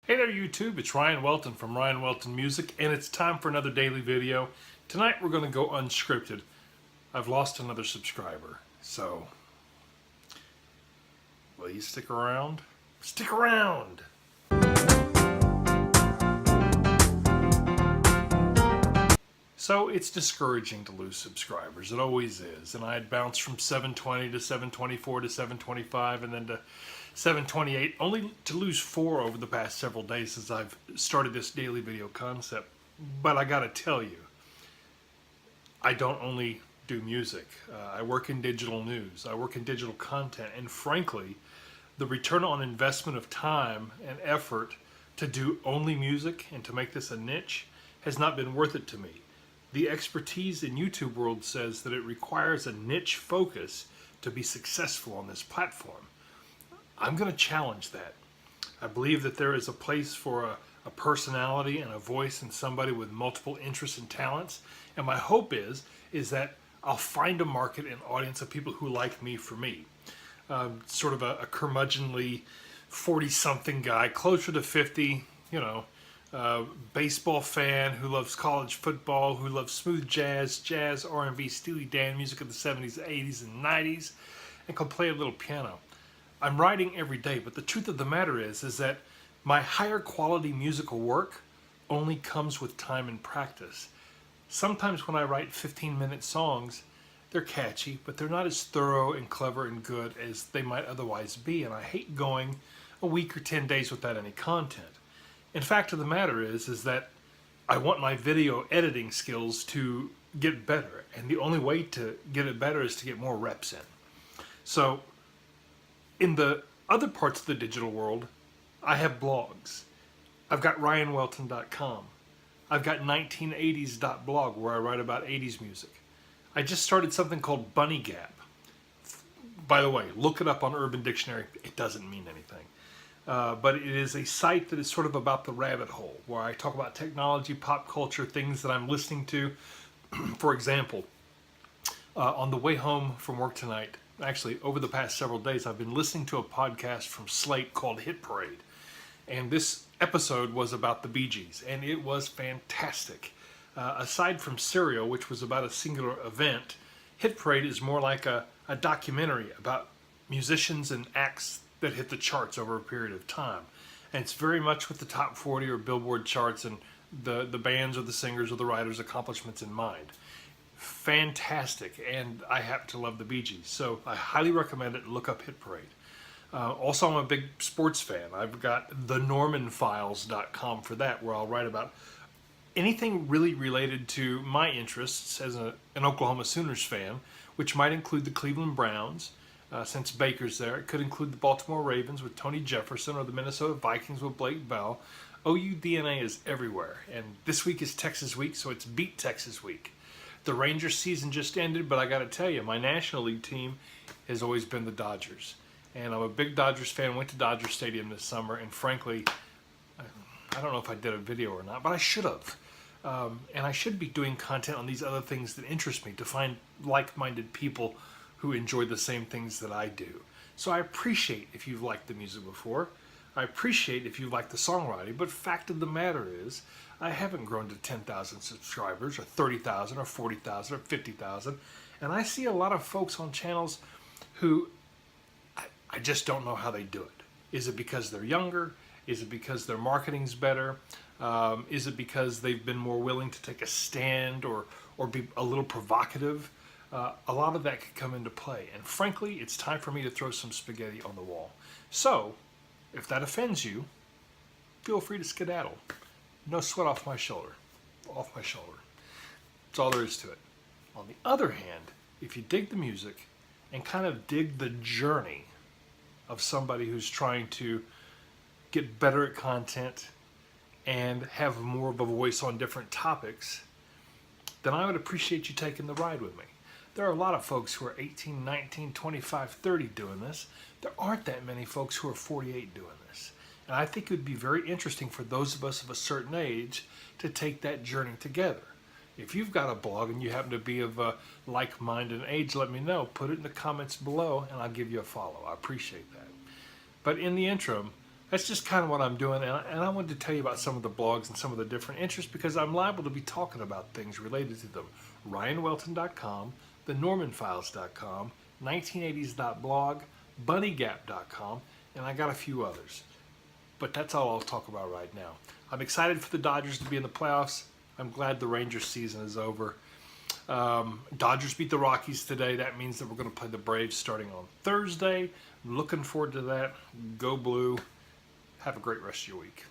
Hey there YouTube, it's Ryan Welton from Ryan Welton Music, and it's time for another daily video. Tonight we're going to go unscripted. I've lost another subscriber, so will you stick around? Stick around! So it's discouraging to lose subscribers, it always is, and I had bounced from 720 to 724 to 725 and then to 728, only to lose 4 over the past several days as I've started this daily video concept. But I gotta tell you, I don't only do music. I work in digital news, I work in digital content, and frankly, the return on investment of time and effort to do only music and to make this a niche has not been worth it to me. The expertise in YouTube world says that it requires a niche focus to be successful on this platform. I'm going to challenge that. I believe that there is a place for a personality and a voice in somebody with multiple interests and talents. And my hope is that I'll find a market and audience of people who like me for me. Sort of a curmudgeonly 40-something guy, closer to 50, baseball fan who loves college football, who loves smooth jazz, R&B, Steely Dan music of the 70s, 80s, and 90s, and can play a little piano. I'm writing every day, but the truth of the matter is that my higher quality musical work only comes with time and practice. Sometimes when I write 15-minute songs, they're catchy, but they're not as thorough and clever and good as they might otherwise be, and I hate going a week or 10 days without any content. In fact of the matter is that I want my video editing skills to get better, and the only way to get it better is to get more reps in. So, in the other parts of the digital world, I have blogs. I've got ryanwelton.com. I've got 1980s.blog where I write about 80s music. I just started something called Bunny Gap. By the way, look it up on Urban Dictionary. It doesn't mean anything. But it is a site that is sort of about the rabbit hole, where I talk about technology, pop culture, things that I'm listening to. For example, on the way home from work tonight, actually over the past several days, I've been listening to a podcast from Slate called Hit Parade. And this episode was about the Bee Gees, and it was fantastic. Aside from Serial, which was about a singular event, Hit Parade is more like a documentary about musicians and acts that hit the charts over a period of time. And it's very much with the top 40 or Billboard charts and the bands or the singers or the writers' accomplishments in mind. Fantastic, and I happen to love the Bee Gees, so I highly recommend it. Look up Hit Parade. Also, I'm a big sports fan. I've got thenormanfiles.com for that, where I'll write about anything really related to my interests as an Oklahoma Sooners fan, which might include the Cleveland Browns, since Baker's there. It could include the Baltimore Ravens with Tony Jefferson or the Minnesota Vikings with Blake Bell. OU DNA is everywhere, and this week is Texas week, so it's Beat Texas week. The Rangers season just ended, but I got to tell you, my National League team has always been the Dodgers. And I'm a big Dodgers fan, went to Dodger Stadium this summer, and frankly, I don't know if I did a video or not, but I should have. And I should be doing content on these other things that interest me, to find like-minded people who enjoy the same things that I do. So I appreciate if you've liked the music before. I appreciate if you like the songwriting, but fact of the matter is, I haven't grown to 10,000 subscribers, or 30,000, or 40,000, or 50,000, and I see a lot of folks on channels who I just don't know how they do it. Is it because they're younger? Is it because their marketing's better? Is it because they've been more willing to take a stand or be a little provocative? A lot of that could come into play, and frankly, it's time for me to throw some spaghetti on the wall. So, if that offends you, feel free to skedaddle. No sweat off my shoulder. Off my shoulder. That's all there is to it. On the other hand, if you dig the music and kind of dig the journey of somebody who's trying to get better at content and have more of a voice on different topics, then I would appreciate you taking the ride with me. There are a lot of folks who are 18, 19, 25, 30 doing this. There aren't that many folks who are 48 doing this. And I think it would be very interesting for those of us of a certain age to take that journey together. If you've got a blog and you happen to be of a like-minded age, let me know. Put it in the comments below and I'll give you a follow. I appreciate that. But in the interim, that's just kind of what I'm doing, and I wanted to tell you about some of the blogs and some of the different interests because I'm liable to be talking about things related to them. RyanWelton.com, thenormanfiles.com, 1980s.blog, bunnygap.com, and I got a few others. But that's all I'll talk about right now. I'm excited for the Dodgers to be in the playoffs. I'm glad the Rangers season is over. Dodgers beat the Rockies today. That means that we're going to play the Braves starting on Thursday. I'm looking forward to that. Go Blue. Have a great rest of your week.